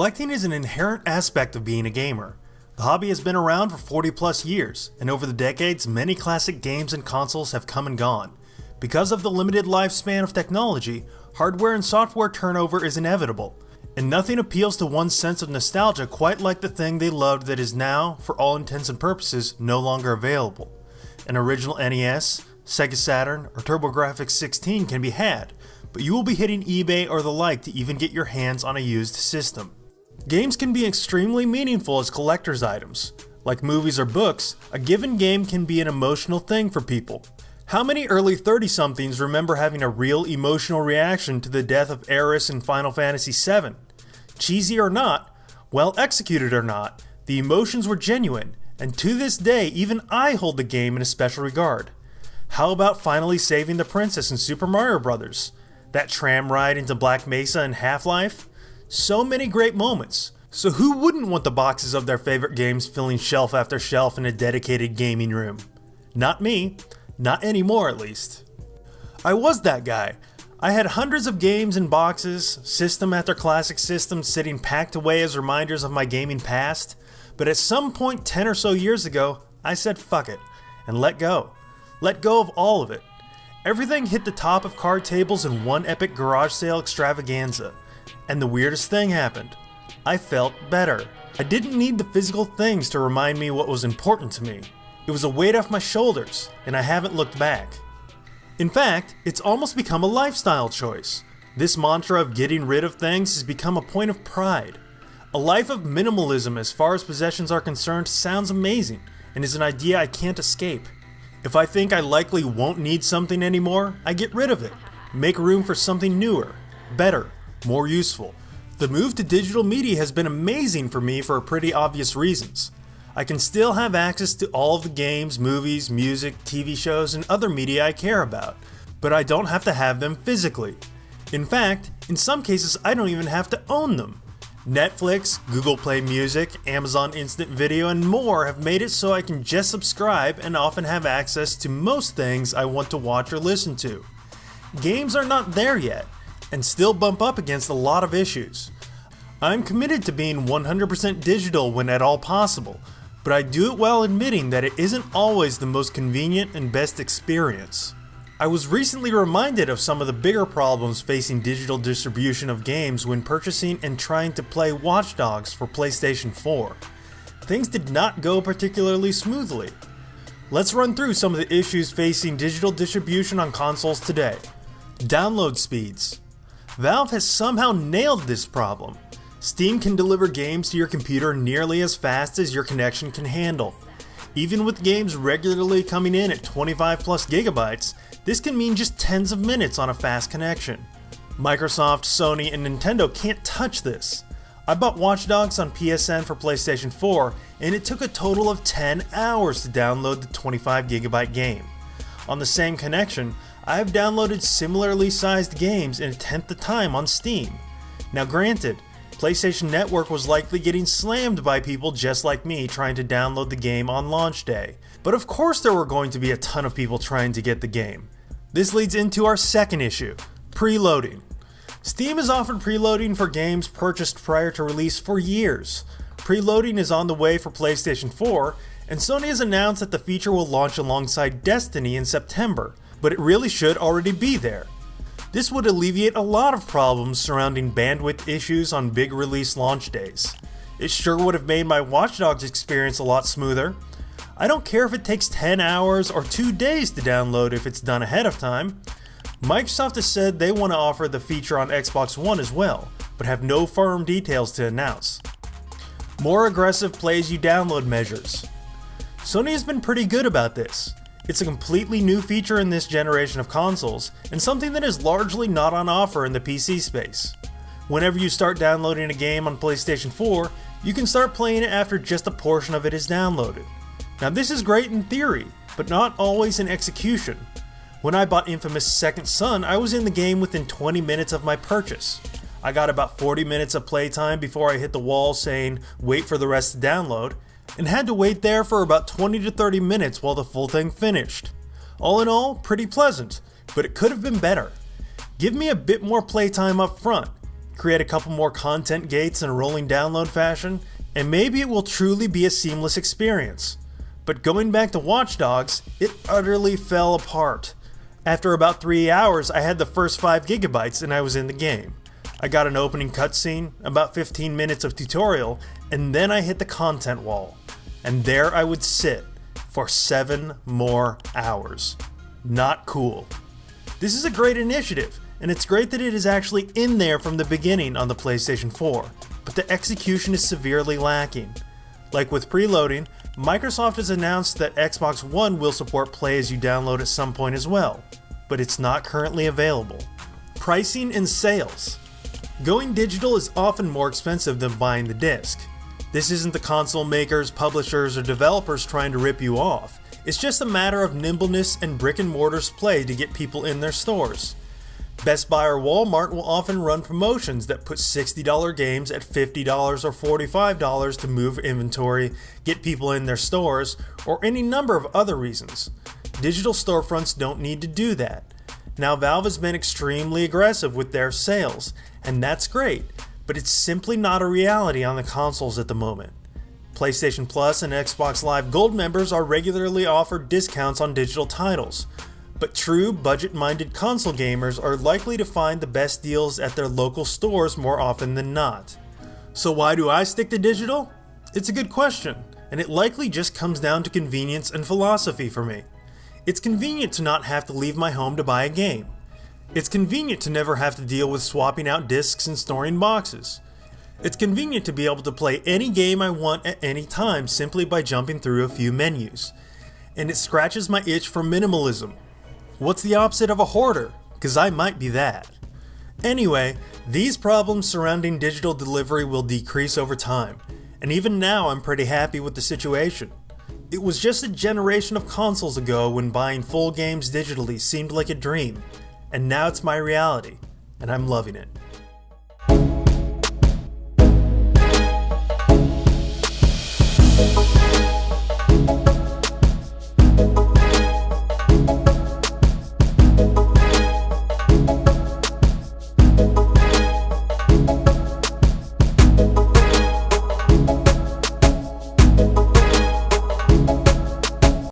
Collecting is an inherent aspect of being a gamer. The hobby has been around for 40 plus years, and over the decades, many classic games and consoles have come and gone. Because of the limited lifespan of technology, hardware and software turnover is inevitable, and nothing appeals to one's sense of nostalgia quite like the thing they loved that is now, for all intents and purposes, no longer available. An original NES, Sega Saturn, or TurboGrafx-16 can be had, but you will be hitting eBay or the like to even get your hands on a used system. Games can be extremely meaningful as collector's items. Like movies or books, a given game can be an emotional thing for people. How many early 30-somethings remember having a real emotional reaction to the death of Aerith in Final Fantasy VII? Cheesy or not, well executed or not, the emotions were genuine, and to this day even I hold the game in a special regard. How about finally saving the princess in Super Mario Bros.? That tram ride into Black Mesa and Half-Life? So many great moments. So who wouldn't want the boxes of their favorite games filling shelf after shelf in a dedicated gaming room? Not me. Not anymore, at least. I was that guy. I had hundreds of games in boxes, system after classic system sitting packed away as reminders of my gaming past, but at some point 10 or so years ago, I said fuck it, and let go. Let go of all of it. Everything hit the top of card tables in one epic garage sale extravaganza, and the weirdest thing happened. I felt better. I didn't need the physical things to remind me what was important to me. It was a weight off my shoulders, and I haven't looked back. In fact, it's almost become a lifestyle choice. This mantra of getting rid of things has become a point of pride. A life of minimalism as far as possessions are concerned sounds amazing, and is an idea I can't escape. If I think I likely won't need something anymore, I get rid of it. Make room for something newer, better, more useful. The move to digital media has been amazing for me for pretty obvious reasons. I can still have access to all of the games, movies, music, TV shows, and other media I care about, but I don't have to have them physically. In fact, in some cases I don't even have to own them. Netflix, Google Play Music, Amazon Instant Video, and more have made it so I can just subscribe and often have access to most things I want to watch or listen to. Games are not there yet, and still bump up against a lot of issues. I'm committed to being 100% digital when at all possible, but I do it while admitting that it isn't always the most convenient and best experience. I was recently reminded of some of the bigger problems facing digital distribution of games when purchasing and trying to play Watch Dogs for PlayStation 4. Things did not go particularly smoothly. Let's run through some of the issues facing digital distribution on consoles today. Download speeds. Valve has somehow nailed this problem. Steam can deliver games to your computer nearly as fast as your connection can handle. Even with games regularly coming in at 25 plus gigabytes, this can mean just tens of minutes on a fast connection. Microsoft, Sony, and Nintendo can't touch this. I bought Watch Dogs on PSN for PlayStation 4, and it took a total of 10 hours to download the 25 gigabyte game. On the same connection, I have downloaded similarly sized games in a tenth the time on Steam. Now granted, PlayStation Network was likely getting slammed by people just like me trying to download the game on launch day. But of course there were going to be a ton of people trying to get the game. This leads into our second issue, preloading. Steam has offered preloading for games purchased prior to release for years. Preloading is on the way for PlayStation 4, and Sony has announced that the feature will launch alongside Destiny in September, but it really should already be there. This would alleviate a lot of problems surrounding bandwidth issues on big release launch days. It sure would have made my Watch Dogs experience a lot smoother. I don't care if it takes 10 hours or 2 days to download if it's done ahead of time. Microsoft has said they want to offer the feature on Xbox One as well, but have no firm details to announce. More aggressive play-as-you-download measures. Sony has been pretty good about this. It's a completely new feature in this generation of consoles, and something that is largely not on offer in the PC space. Whenever you start downloading a game on PlayStation 4, you can start playing it after just a portion of it is downloaded. Now this is great in theory, but not always in execution. When I bought Infamous Second Son, I was in the game within 20 minutes of my purchase. I got about 40 minutes of playtime before I hit the wall saying, wait for the rest to download, and had to wait there for about 20 to 30 minutes while the full thing finished. All in all, pretty pleasant, but it could have been better. Give me a bit more playtime up front. create a couple more content gates in a rolling download fashion, and maybe it will truly be a seamless experience. But going back to Watch Dogs, it utterly fell apart. After about 3 hours, I had the first 5 gigabytes and I was in the game. I got an opening cutscene, about 15 minutes of tutorial, and then I hit the content wall. And there I would sit for 7 more hours. Not cool. This is a great initiative, and it's great that it is actually in there from the beginning on the PlayStation 4, but the execution is severely lacking. Like with preloading, Microsoft has announced that Xbox One will support play as you download at some point as well, but it's not currently available. Pricing and sales. Going digital is often more expensive than buying the disc. This isn't the console makers, publishers, or developers trying to rip you off. It's just a matter of nimbleness and brick and mortar's play to get people in their stores. Best Buy or Walmart will often run promotions that put $60 games at $50 or $45 to move inventory, get people in their stores, or any number of other reasons. Digital storefronts don't need to do that. Now Valve has been extremely aggressive with their sales, and that's great, but it's simply not a reality on the consoles at the moment. PlayStation Plus and Xbox Live Gold members are regularly offered discounts on digital titles, but true budget-minded console gamers are likely to find the best deals at their local stores more often than not. So why do I stick to digital? It's a good question, and it likely just comes down to convenience and philosophy for me. It's convenient to not have to leave my home to buy a game. It's convenient to never have to deal with swapping out discs and storing boxes. It's convenient to be able to play any game I want at any time simply by jumping through a few menus. And it scratches my itch for minimalism. What's the opposite of a hoarder? 'Cause I might be that. Anyway, these problems surrounding digital delivery will decrease over time, and even now I'm pretty happy with the situation. It was just a generation of consoles ago when buying full games digitally seemed like a dream, and now it's my reality, and I'm loving it.